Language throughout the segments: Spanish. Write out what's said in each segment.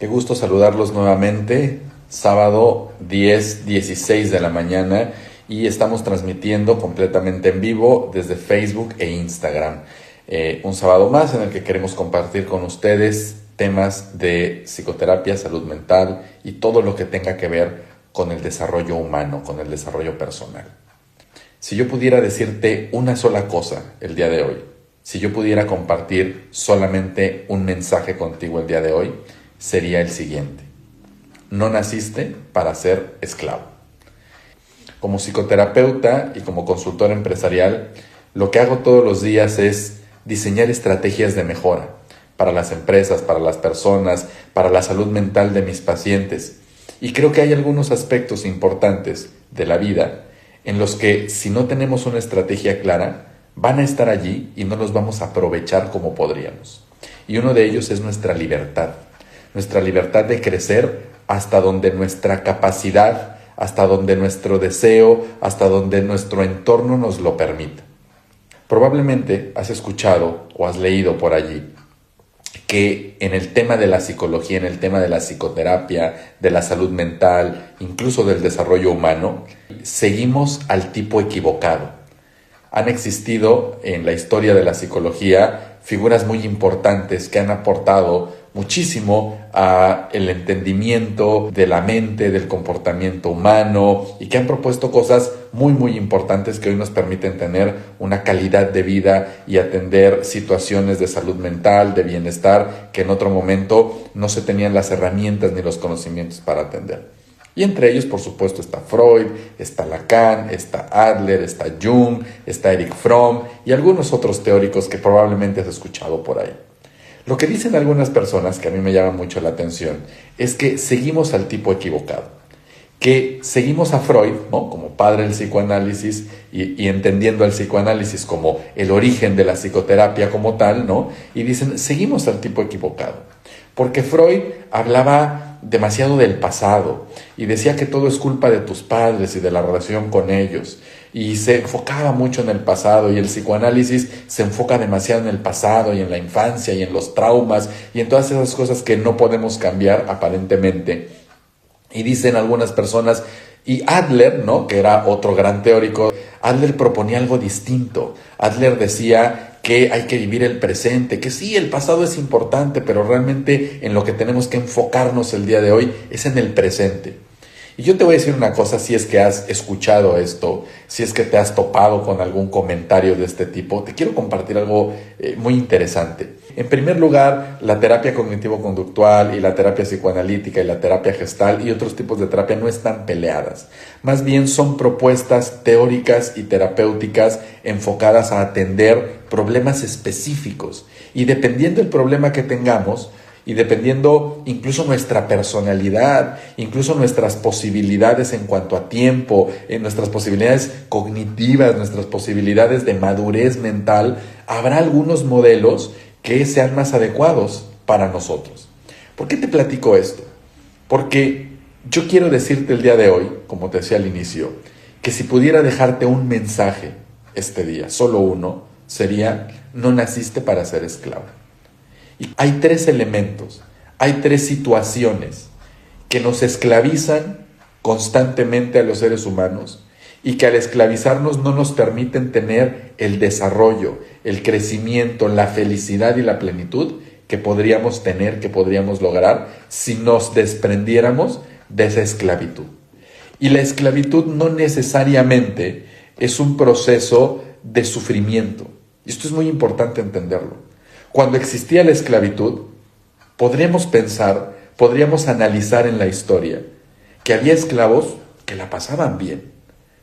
Qué gusto saludarlos nuevamente, sábado 10:16 de la mañana y estamos transmitiendo completamente en vivo desde Facebook e Instagram. Un sábado más en el que queremos compartir con ustedes temas de psicoterapia, salud mental y todo lo que tenga que ver con el desarrollo humano, con el desarrollo personal. Si yo pudiera decirte una sola cosa el día de hoy, si yo pudiera compartir solamente un mensaje contigo el día de hoy, sería el siguiente: no naciste para ser esclavo. Como psicoterapeuta y como consultor empresarial, lo que hago todos los días es diseñar estrategias de mejora para las empresas, para las personas, para la salud mental de mis pacientes. Y creo que hay algunos aspectos importantes de la vida en los que, si no tenemos una estrategia clara, van a estar allí y no los vamos a aprovechar como podríamos. Y uno de ellos es nuestra libertad de crecer hasta donde nuestra capacidad, hasta donde nuestro deseo, hasta donde nuestro entorno nos lo permita. Probablemente has escuchado o has leído por allí que en el tema de la psicología, en el tema de la psicoterapia, de la salud mental, incluso del desarrollo humano, seguimos al tipo equivocado. Han existido en la historia de la psicología figuras muy importantes que han aportado muchísimo a el entendimiento de la mente, del comportamiento humano, y que han propuesto cosas muy importantes que hoy nos permiten tener una calidad de vida y atender situaciones de salud mental, de bienestar, que en otro momento no se tenían las herramientas ni los conocimientos para atender. Y entre ellos, por supuesto, está Freud, está Lacan, está Adler, está Jung, está Erich Fromm y algunos otros teóricos que probablemente has escuchado por ahí. Lo que dicen algunas personas, que a mí me llama mucho la atención, es que seguimos al tipo equivocado, que seguimos a Freud, ¿no?, como padre del psicoanálisis y entendiendo al psicoanálisis como el origen de la psicoterapia como tal, ¿no? Y dicen, seguimos al tipo equivocado, porque Freud hablaba demasiado del pasado y decía que todo es culpa de tus padres y de la relación con ellos, y se enfocaba mucho en el pasado, y el psicoanálisis se enfoca demasiado en el pasado y en la infancia y en los traumas y en todas esas cosas que no podemos cambiar aparentemente. Y dicen algunas personas, y Adler, ¿no?, que era otro gran teórico, Adler proponía algo distinto. Adler decía que hay que vivir el presente, que sí, el pasado es importante, pero realmente en lo que tenemos que enfocarnos el día de hoy es en el presente. Y yo te voy a decir una cosa, si es que has escuchado esto, si es que te has topado con algún comentario de este tipo, te quiero compartir algo muy interesante. En primer lugar, la terapia cognitivo-conductual y la terapia psicoanalítica y la terapia gestal y otros tipos de terapia no están peleadas. Más bien son propuestas teóricas y terapéuticas enfocadas a atender problemas específicos. Y dependiendo del problema que tengamos, y dependiendo incluso nuestra personalidad, incluso nuestras posibilidades en cuanto a tiempo, en nuestras posibilidades cognitivas, nuestras posibilidades de madurez mental, habrá algunos modelos que sean más adecuados para nosotros. ¿Por qué te platico esto? Porque yo quiero decirte el día de hoy, como te decía al inicio, que si pudiera dejarte un mensaje este día, solo uno, sería: no naciste para ser esclavo. Y hay tres elementos, hay tres situaciones que nos esclavizan constantemente a los seres humanos y que al esclavizarnos no nos permiten tener el desarrollo, el crecimiento, la felicidad y la plenitud que podríamos tener, que podríamos lograr si nos desprendiéramos de esa esclavitud. Y la esclavitud no necesariamente es un proceso de sufrimiento. Y esto es muy importante entenderlo. Cuando existía la esclavitud, podríamos pensar, podríamos analizar en la historia que había esclavos que la pasaban bien.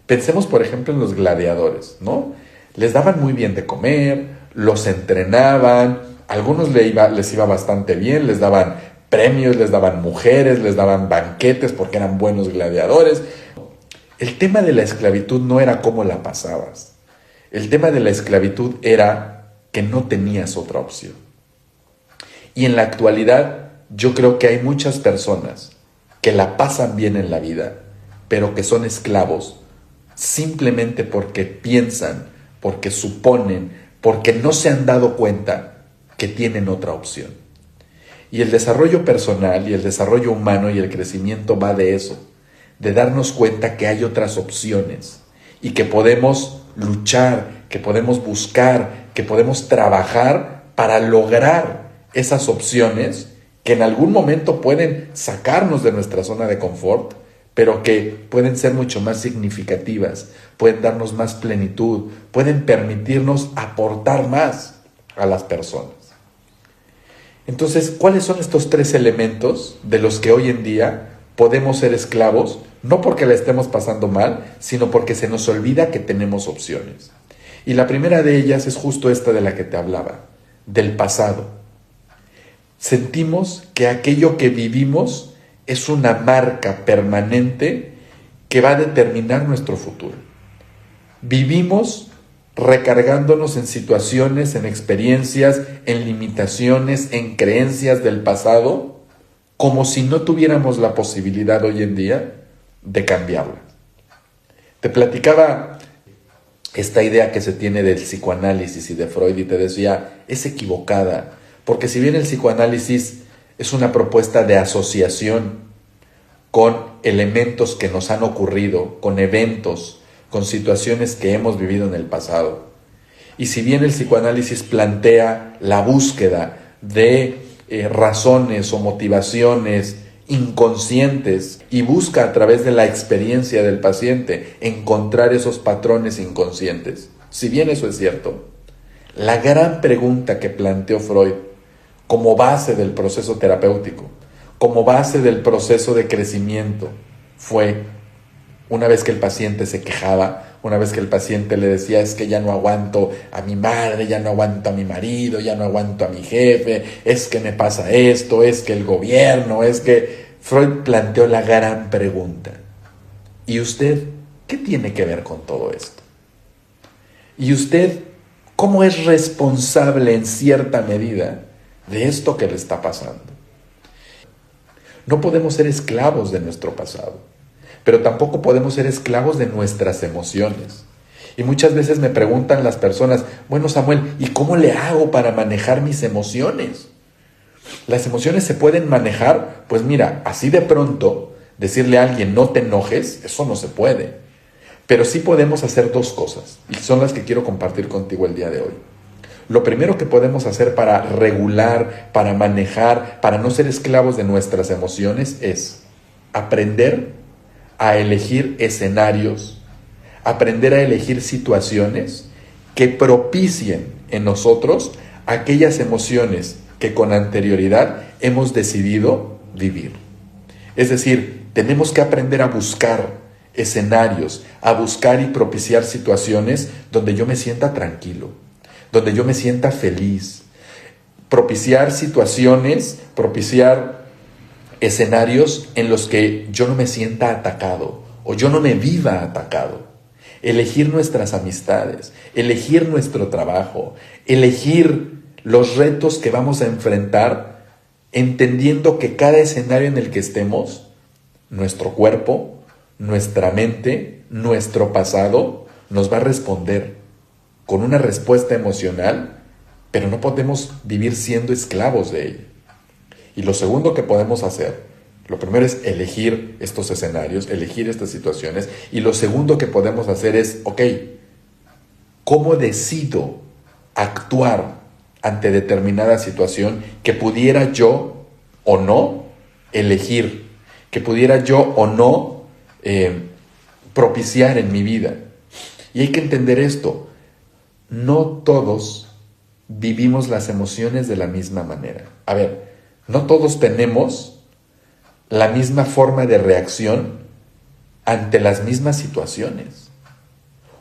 Pensemos, por ejemplo, en los gladiadores, ¿no? Les daban muy bien de comer, los entrenaban, a algunos les iba bastante bien, les daban premios, les daban mujeres, les daban banquetes porque eran buenos gladiadores. El tema de la esclavitud no era cómo la pasabas. El tema de la esclavitud era que no tenías otra opción. Y en la actualidad yo creo que hay muchas personas que la pasan bien en la vida, pero que son esclavos simplemente porque piensan, porque suponen, porque no se han dado cuenta que tienen otra opción. Y el desarrollo personal y el desarrollo humano y el crecimiento va de eso, de darnos cuenta que hay otras opciones y que podemos luchar, que podemos buscar, que podemos trabajar para lograr esas opciones que en algún momento pueden sacarnos de nuestra zona de confort, pero que pueden ser mucho más significativas, pueden darnos más plenitud, pueden permitirnos aportar más a las personas. Entonces, ¿cuáles son estos 3 elementos de los que hoy en día podemos ser esclavos? No porque la estemos pasando mal, sino porque se nos olvida que tenemos opciones. Y la primera de ellas es justo esta de la que te hablaba, del pasado. Sentimos que aquello que vivimos es una marca permanente que va a determinar nuestro futuro. Vivimos recargándonos en situaciones, en experiencias, en limitaciones, en creencias del pasado, como si no tuviéramos la posibilidad hoy en día de cambiarlas. Te platicaba esta idea que se tiene del psicoanálisis y de Freud y te decía, es equivocada, porque si bien el psicoanálisis es una propuesta de asociación con elementos que nos han ocurrido, con eventos, con situaciones que hemos vivido en el pasado. Y si bien el psicoanálisis plantea la búsqueda de razones o motivaciones inconscientes y busca a través de la experiencia del paciente encontrar esos patrones inconscientes, si bien eso es cierto, la gran pregunta que planteó Freud como base del proceso terapéutico, como base del proceso de crecimiento, fue, una vez que el paciente se quejaba, una vez que el paciente le decía, es que ya no aguanto a mi madre, ya no aguanto a mi marido, ya no aguanto a mi jefe, es que me pasa esto, es que el gobierno, es que... Freud planteó la gran pregunta, ¿y usted qué tiene que ver con todo esto? ¿Y usted cómo es responsable en cierta medida de esto que le está pasando? No podemos ser esclavos de nuestro pasado, pero tampoco podemos ser esclavos de nuestras emociones. Y muchas veces me preguntan las personas, bueno Samuel, ¿y cómo le hago para manejar mis emociones? ¿Las emociones se pueden manejar? Pues mira, así de pronto, decirle a alguien no te enojes, eso no se puede. Pero sí podemos hacer 2 cosas, y son las que quiero compartir contigo el día de hoy. Lo primero que podemos hacer para regular, para manejar, para no ser esclavos de nuestras emociones es aprender a elegir escenarios, aprender a elegir situaciones que propicien en nosotros aquellas emociones que con anterioridad hemos decidido vivir. Es decir, tenemos que aprender a buscar escenarios, a buscar y propiciar situaciones donde yo me sienta tranquilo, donde yo me sienta feliz, propiciar situaciones, propiciar escenarios en los que yo no me sienta atacado o yo no me viva atacado. Elegir nuestras amistades, elegir nuestro trabajo, elegir los retos que vamos a enfrentar, entendiendo que cada escenario en el que estemos, nuestro cuerpo, nuestra mente, nuestro pasado, nos va a responder con una respuesta emocional, pero no podemos vivir siendo esclavos de ella. Y lo segundo que podemos hacer, lo primero es elegir estos escenarios, elegir estas situaciones, y lo segundo que podemos hacer es, ok, ¿cómo decido actuar ante determinada situación que pudiera yo o no elegir, que pudiera yo o no propiciar en mi vida? Y hay que entender esto, no todos vivimos las emociones de la misma manera. A ver, no todos tenemos la misma forma de reacción ante las mismas situaciones.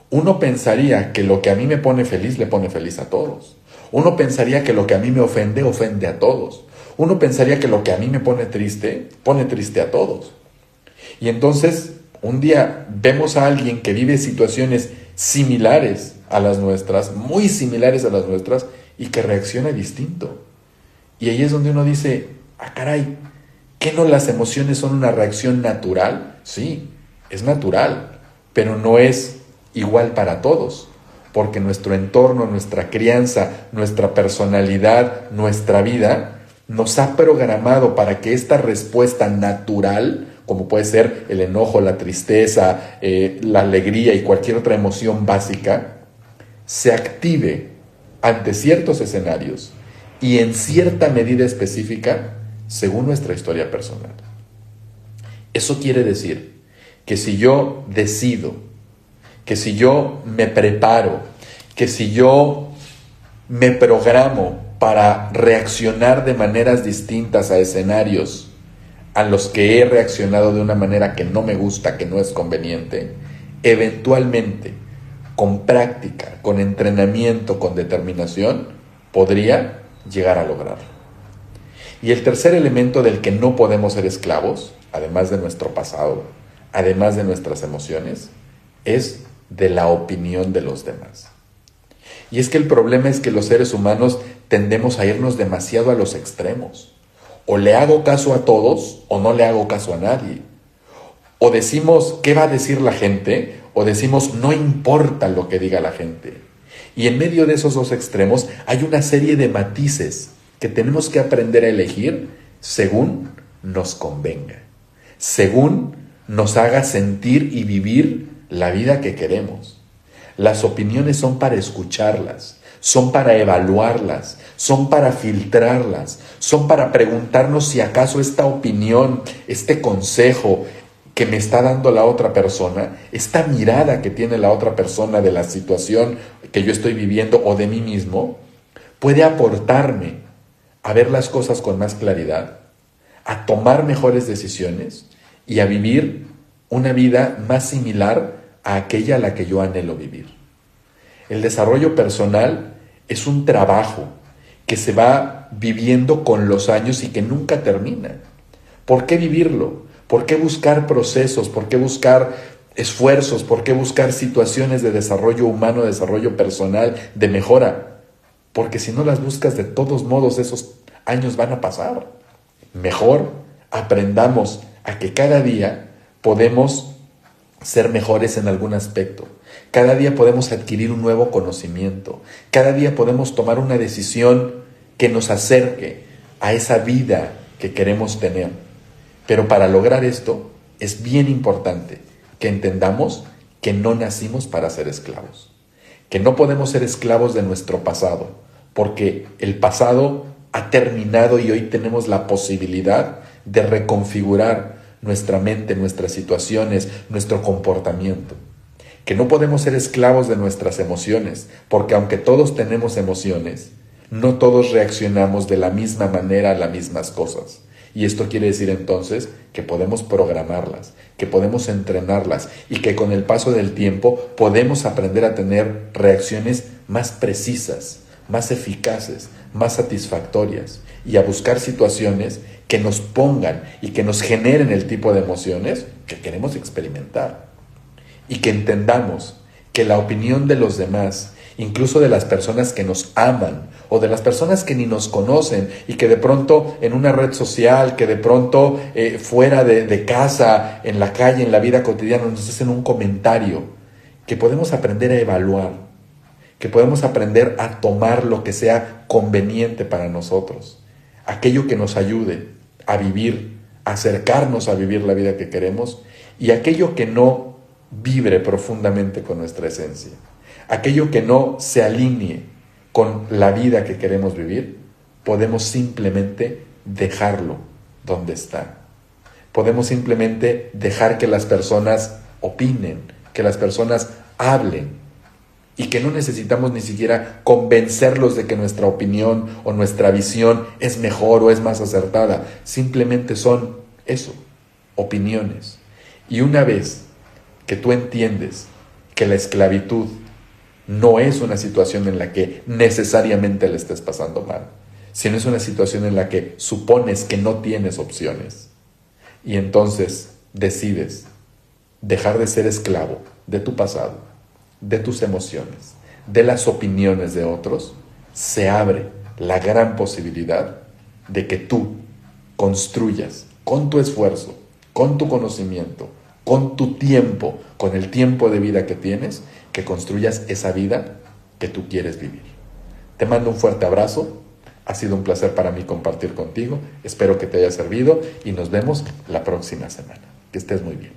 Uno pensaría que lo que a mí me pone feliz, le pone feliz a todos. Uno pensaría que lo que a mí me ofende, ofende a todos. Uno pensaría que lo que a mí me pone triste a todos. Y entonces, un día vemos a alguien que vive situaciones similares a las nuestras, muy similares a las nuestras, y que reacciona distinto. Y ahí es donde uno dice, ah caray, ¿qué no las emociones son una reacción natural? Sí, es natural, pero no es igual para todos. Porque nuestro entorno, nuestra crianza, nuestra personalidad, nuestra vida nos ha programado para que esta respuesta natural, como puede ser el enojo, la tristeza, la alegría y cualquier otra emoción básica, se active ante ciertos escenarios y en cierta medida específica según nuestra historia personal. Eso quiere decir que si yo decido, que si yo me preparo, que si yo me programo para reaccionar de maneras distintas a escenarios a los que he reaccionado de una manera que no me gusta, que no es conveniente, eventualmente, con práctica, con entrenamiento, con determinación, podría llegar a lograrlo. Y el tercer elemento del que no podemos ser esclavos, además de nuestro pasado, además de nuestras emociones, es de la opinión de los demás. Y es que el problema es que los seres humanos tendemos a irnos demasiado a los extremos. O le hago caso a todos o no le hago caso a nadie. O decimos, ¿qué va a decir la gente? O decimos, no importa lo que diga la gente. Y en medio de esos dos extremos hay una serie de matices que tenemos que aprender a elegir según nos convenga, según nos haga sentir y vivir la vida que queremos. Las opiniones son para escucharlas, son para evaluarlas, son para filtrarlas, son para preguntarnos si acaso esta opinión, este consejo que me está dando la otra persona, esta mirada que tiene la otra persona de la situación que yo estoy viviendo o de mí mismo, puede aportarme a ver las cosas con más claridad, a tomar mejores decisiones y a vivir una vida más similar a aquella a la que yo anhelo vivir. El desarrollo personal es un trabajo que se va viviendo con los años y que nunca termina. ¿Por qué vivirlo? ¿Por qué buscar procesos? ¿Por qué buscar esfuerzos? ¿Por qué buscar situaciones de desarrollo humano, de desarrollo personal, de mejora? Porque si no las buscas, de todos modos esos años van a pasar. Mejor aprendamos a que cada día podemos ser mejores en algún aspecto. Cada día podemos adquirir un nuevo conocimiento. Cada día podemos tomar una decisión que nos acerque a esa vida que queremos tener. Pero para lograr esto es bien importante que entendamos que no nacimos para ser esclavos. Que no podemos ser esclavos de nuestro pasado, porque el pasado ha terminado y hoy tenemos la posibilidad de reconfigurar nuestra mente, nuestras situaciones, nuestro comportamiento. Que no podemos ser esclavos de nuestras emociones, porque aunque todos tenemos emociones, no todos reaccionamos de la misma manera a las mismas cosas. Y esto quiere decir entonces que podemos programarlas, que podemos entrenarlas y que con el paso del tiempo podemos aprender a tener reacciones más precisas, más eficaces, más satisfactorias y a buscar situaciones que nos pongan y que nos generen el tipo de emociones que queremos experimentar. Y que entendamos que la opinión de los demás, incluso de las personas que nos aman o de las personas que ni nos conocen y que de pronto en una red social, que de pronto fuera de casa, en la calle, en la vida cotidiana nos hacen un comentario, que podemos aprender a evaluar, que podemos aprender a tomar lo que sea conveniente para nosotros, aquello que nos ayude a vivir, a acercarnos a vivir la vida que queremos y aquello que no vibre profundamente con nuestra esencia. Aquello que no se alinee con la vida que queremos vivir, podemos simplemente dejarlo donde está. Podemos simplemente dejar que las personas opinen, que las personas hablen y que no necesitamos ni siquiera convencerlos de que nuestra opinión o nuestra visión es mejor o es más acertada. Simplemente son eso, opiniones. Y una vez que tú entiendes que la esclavitud no es una situación en la que necesariamente le estés pasando mal, sino es una situación en la que supones que no tienes opciones. Y entonces decides dejar de ser esclavo de tu pasado, de tus emociones, de las opiniones de otros, se abre la gran posibilidad de que tú construyas con tu esfuerzo, con tu conocimiento, con tu tiempo, con el tiempo de vida que tienes, que construyas esa vida que tú quieres vivir. Te mando un fuerte abrazo, Ha sido un placer para mí compartir contigo. Espero que te haya servido y nos vemos la próxima semana. Que estés muy bien.